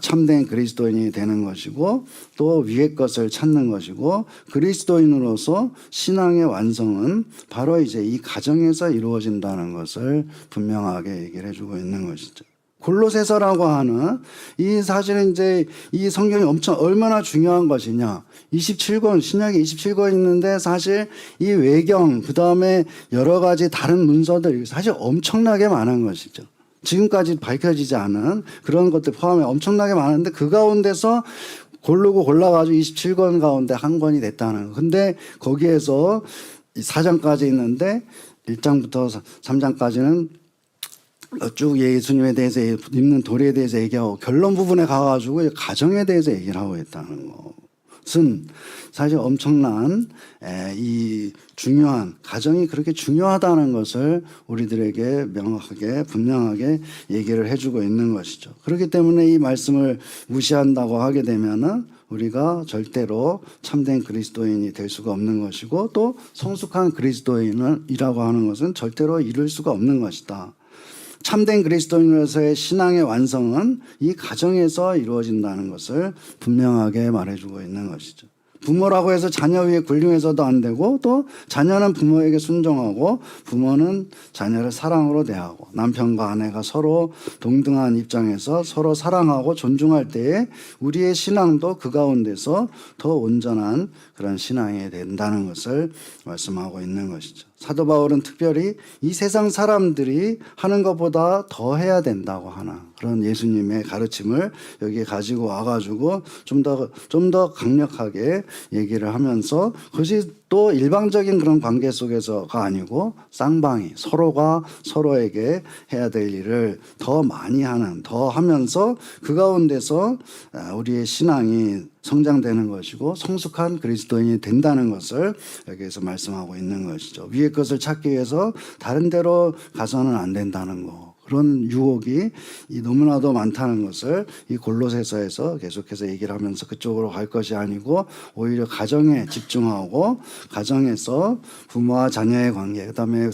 참된 그리스도인이 되는 것이고 또 위의 것을 찾는 것이고 그리스도인으로서 신앙의 완성은 바로 이제 이 가정에서 이루어진다는 것을 분명하게 얘기를 해주고 있는 것이죠. 골로새서라고 하는 이 사실은 이제 이 성경이 얼마나 중요한 것이냐. 27권, 신약에 27권 있는데 사실 이 외경, 그 다음에 여러 가지 다른 문서들 사실 엄청나게 많은 것이죠. 지금까지 밝혀지지 않은 그런 것들 포함해 엄청나게 많은데 그 가운데서 고르고 골라가지고 27권 가운데 한 권이 됐다는 거. 근데 거기에서 4장까지 있는데 1장부터 3장까지는 쭉 예수님에 대해서 입는 도리에 대해서 얘기하고 결론 부분에 가가지고 가정에 대해서 얘기를 하고 있다는 것은 사실 엄청난 이 중요한 가정이 그렇게 중요하다는 것을 우리들에게 명확하게 분명하게 얘기를 해주고 있는 것이죠. 그렇기 때문에 이 말씀을 무시한다고 하게 되면은 우리가 절대로 참된 그리스도인이 될 수가 없는 것이고 또 성숙한 그리스도인이라고 하는 것은 절대로 이룰 수가 없는 것이다. 참된 그리스도인으로서의 신앙의 완성은 이 가정에서 이루어진다는 것을 분명하게 말해주고 있는 것이죠. 부모라고 해서 자녀 위에 군림해서도 안 되고 또 자녀는 부모에게 순종하고 부모는 자녀를 사랑으로 대하고 남편과 아내가 서로 동등한 입장에서 서로 사랑하고 존중할 때에 우리의 신앙도 그 가운데서 더 온전한 그런 신앙이 된다는 것을 말씀하고 있는 것이죠. 사도 바울은 특별히 이 세상 사람들이 하는 것보다 더 해야 된다고 하는 그런 예수님의 가르침을 여기에 가지고 와가지고 좀 더 강력하게 얘기를 하면서 그것이 또 일방적인 그런 관계 속에서가 아니고 쌍방이 서로가 서로에게 해야 될 일을 더 많이 하는 더 하면서 그 가운데서 우리의 신앙이 성장되는 것이고 성숙한 그리스도인이 된다는 것을 여기에서 말씀하고 있는 것이죠. 위의 것을 찾기 위해서 다른 데로 가서는 안 된다는 거. 그런 유혹이 너무나도 많다는 것을 이 골로새서에서 계속해서 얘기를 하면서 그쪽으로 갈 것이 아니고 오히려 가정에 집중하고 가정에서 부모와 자녀의 관계 그다음에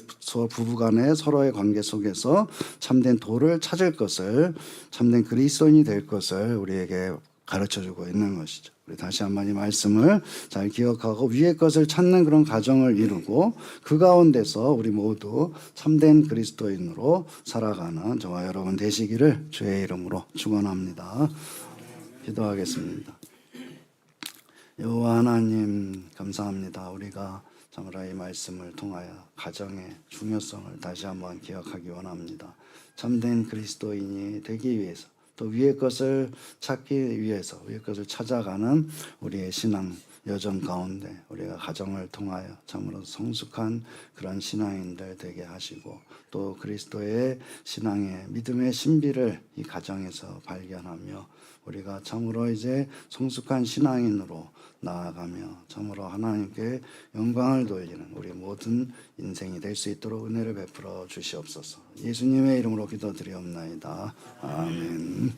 부부 간의 서로의 관계 속에서 참된 도를 찾을 것을 참된 그리스도인이 될 것을 우리에게 가르쳐주고 있는 것이죠. 우리 다시 한번 이 말씀을 잘 기억하고 위의 것을 찾는 그런 가정을 이루고 그 가운데서 우리 모두 참된 그리스도인으로 살아가는 저와 여러분 되시기를 주의 이름으로 축원합니다. 기도하겠습니다. 여호와 하나님 감사합니다. 우리가 참으로 이 말씀을 통하여 가정의 중요성을 다시 한번 기억하기 원합니다. 참된 그리스도인이 되기 위해서 또 위의 것을 찾기 위해서 위의 것을 찾아가는 우리의 신앙 여정 가운데 우리가 가정을 통하여 참으로 성숙한 그런 신앙인들 되게 하시고 또 그리스도의 신앙의 믿음의 신비를 이 가정에서 발견하며 우리가 참으로 이제 성숙한 신앙인으로 나아가며 참으로 하나님께 영광을 돌리는 우리 모든 인생이 될 수 있도록 은혜를 베풀어 주시옵소서. 예수님의 이름으로 기도드리옵나이다. 아멘.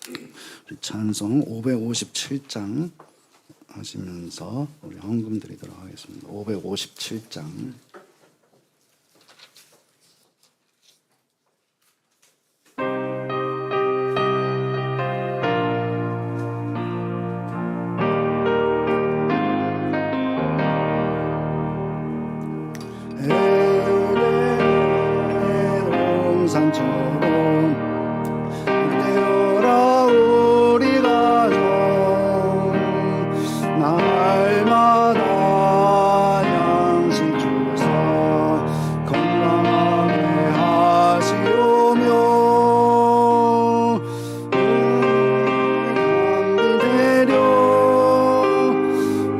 우리 찬송 557장 하시면서 우리 헌금 드리도록 하겠습니다. 557장. 산처럼 그대로라 우리 가정 날마다 양식 주사 건강하게 하시오며 감기 되려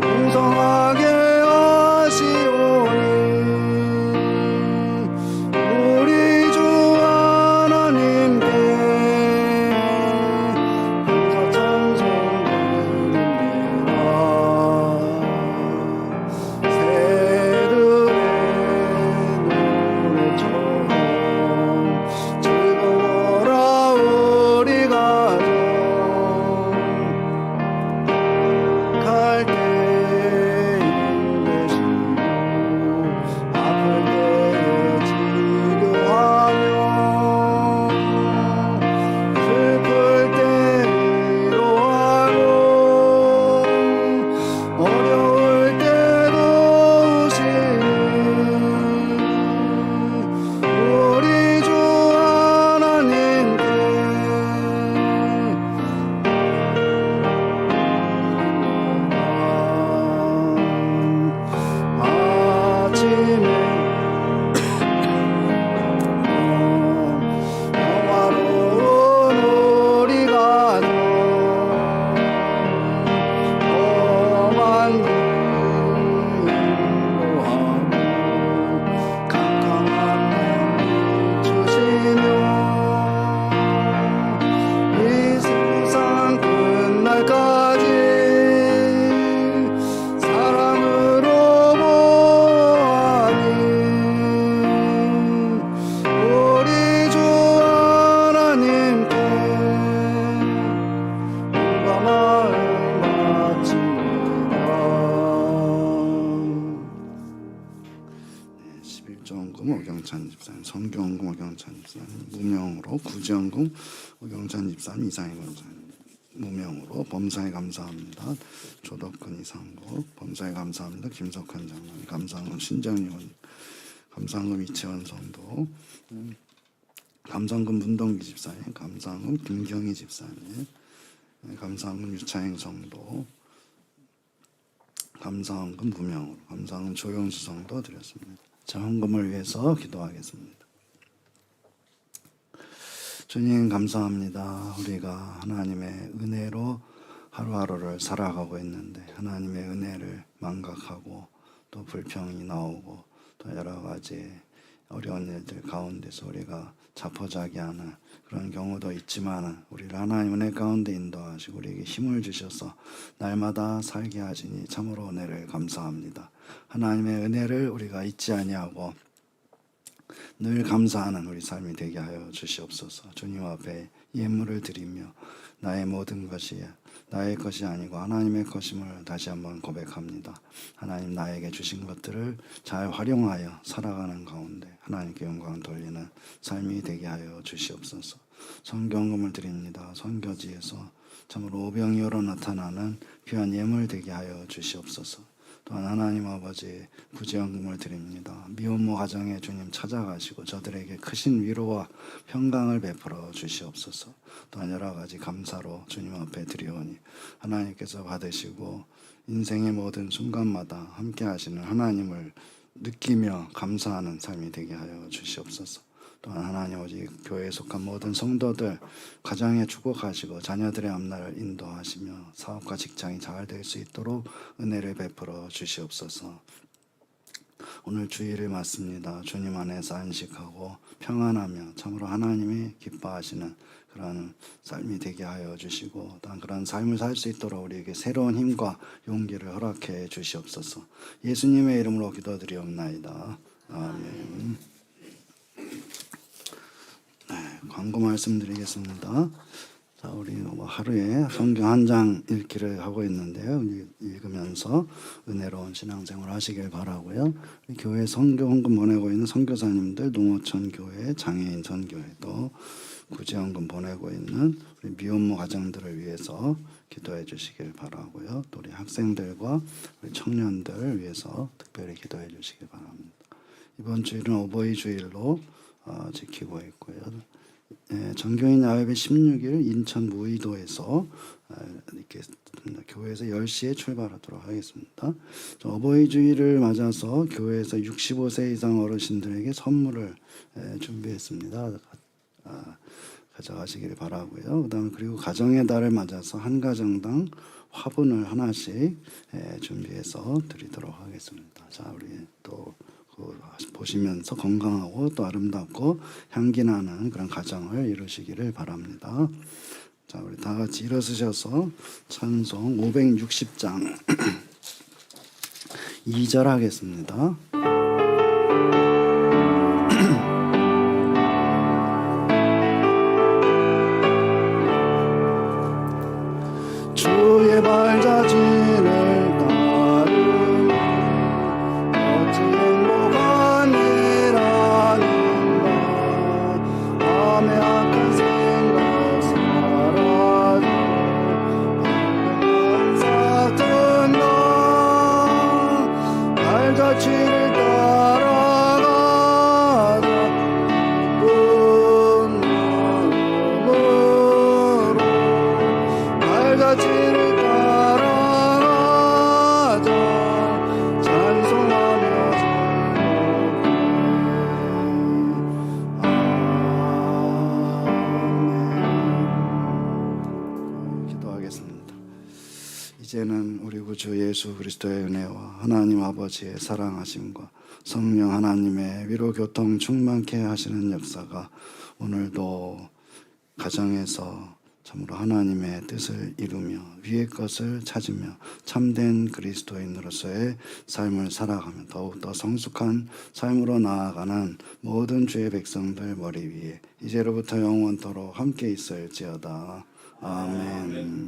풍성하게 하시오니 우리 주 하나님께 감사 찬송 드립니다. 새들의 노래처럼 즐거워라 우리 가정 갈 때에 힘내시고 아플 때에 치료하며 슬플 때 위로하고 어려울 때 도우시니 우리 주 하나님께 아침에 평화로운 우리 가정 험한 길 인도하고 캄캄한 날 비추시며 이 세상 끝날까지 사랑으로 보아니 우리 주 하나님께 누가 마음 바칩니다. 11조원금 오경찬 집사님, 선교원금 오경찬 집사님, 무명으로 구제원금 오경찬 집사님, 이상희 권사님, 무명으로 범사에 감사합니다. 조덕근 이상국 범사에 감사합니다. 김석환 장로님 감사원금 신정의원 감사원금 이채원 성도 감사원금 문동기 집사님 감사원금 김경희 집사님 감사원금 유차행 성도 감사원금 무명으로 감사원금 조영수 성도 드렸습니다. 자, 헌금을 위해서 기도하겠습니다. 주님 감사합니다. 우리가 하나님의 은혜로 하루하루를 살아가고 있는데 하나님의 은혜를 망각하고 또 불평이 나오고 또 여러 가지 어려운 일들 가운데서 우리가 자포자기하는 그런 경우도 있지만 우리를 하나님 은혜 가운데 인도하시고 우리에게 힘을 주셔서 날마다 살게 하시니 참으로 은혜를 감사합니다. 하나님의 은혜를 우리가 잊지 아니하고 늘 감사하는 우리 삶이 되게 하여 주시옵소서. 주님 앞에 예물을 드리며 나의 모든 것이 나의 것이 아니고 하나님의 것임을 다시 한번 고백합니다. 하나님 나에게 주신 것들을 잘 활용하여 살아가는 가운데 하나님께 영광 돌리는 삶이 되게 하여 주시옵소서. 선교헌금을 드립니다. 선교지에서 참으로 오병이어로 나타나는 귀한 예물 되게 하여 주시옵소서. 또한 하나님 아버지 구제헌금을 드립니다. 미혼모 가정에 주님 찾아가시고 저들에게 크신 위로와 평강을 베풀어 주시옵소서. 또한 여러 가지 감사로 주님 앞에 드리오니 하나님께서 받으시고 인생의 모든 순간마다 함께 하시는 하나님을 느끼며 감사하는 삶이 되게 하여 주시옵소서. 또한 하나님 오직 교회에 속한 모든 성도들 가정에 축복하시고 자녀들의 앞날을 인도하시며 사업과 직장이 잘 될 수 있도록 은혜를 베풀어 주시옵소서. 오늘 주일을 맞습니다. 주님 안에서 안식하고 평안하며 참으로 하나님이 기뻐하시는 그런 삶이 되게 하여 주시고 또한 그런 삶을 살 수 있도록 우리에게 새로운 힘과 용기를 허락해 주시옵소서. 예수님의 이름으로 기도드리옵나이다. 아멘. 광고 말씀드리겠습니다. 자, 우리 하루에 성경 한 장 읽기를 하고 있는데요. 읽으면서 은혜로운 신앙생활 하시길 바라고요. 우리 교회 성경 헌금 보내고 있는 선교사님들, 농어촌 교회, 장애인 전교회 또 구제헌금 보내고 있는 우리 미혼모 가정들을 위해서 기도해 주시길 바라고요. 또 우리 학생들과 우리 청년들을 위해서 특별히 기도해 주시길 바랍니다. 이번 주일은 어버이 주일로 지키고 있고요. 전교인 야외배 16일 인천 무의도에서 이렇게 교회에서 10시에 출발하도록 하겠습니다. 어버이 주일을 맞아서 교회에서 65세 이상 어르신들에게 선물을 준비했습니다. 가져가시기를 바라고요. 그다음 그리고 가정의 달을 맞아서 한 가정당 화분을 하나씩 준비해서 드리도록 하겠습니다. 자, 우리 또 보시면서 건강하고 또 아름답고 향기 나는 그런 가정을 이루시기를 바랍니다. 자, 우리 다 같이 일어서셔서 찬송 560장 2절 하겠습니다. 주의 발자취를 따르며 어찌 행복한 일하는가. 마음의 악한 생각 사라져 항상 든다. 발자취를 따라가다 기쁜 마음으로 발자취를 따라가자 찬송하며 즐겁게. 아멘. 기도하겠습니다. 이제는 우리 구주 예수 그리스도의 은혜와 하나님 아버지의 사랑하심과 성령 하나님의 위로 교통 충만케 하시는 역사가 오늘도 가정에서 참으로 하나님의 뜻을 이루며 위의 것을 찾으며 참된 그리스도인으로서의 삶을 살아가며 더욱더 성숙한 삶으로 나아가는 모든 주의 백성들 머리 위에 이제로부터 영원토록 함께 있을지어다. 아멘.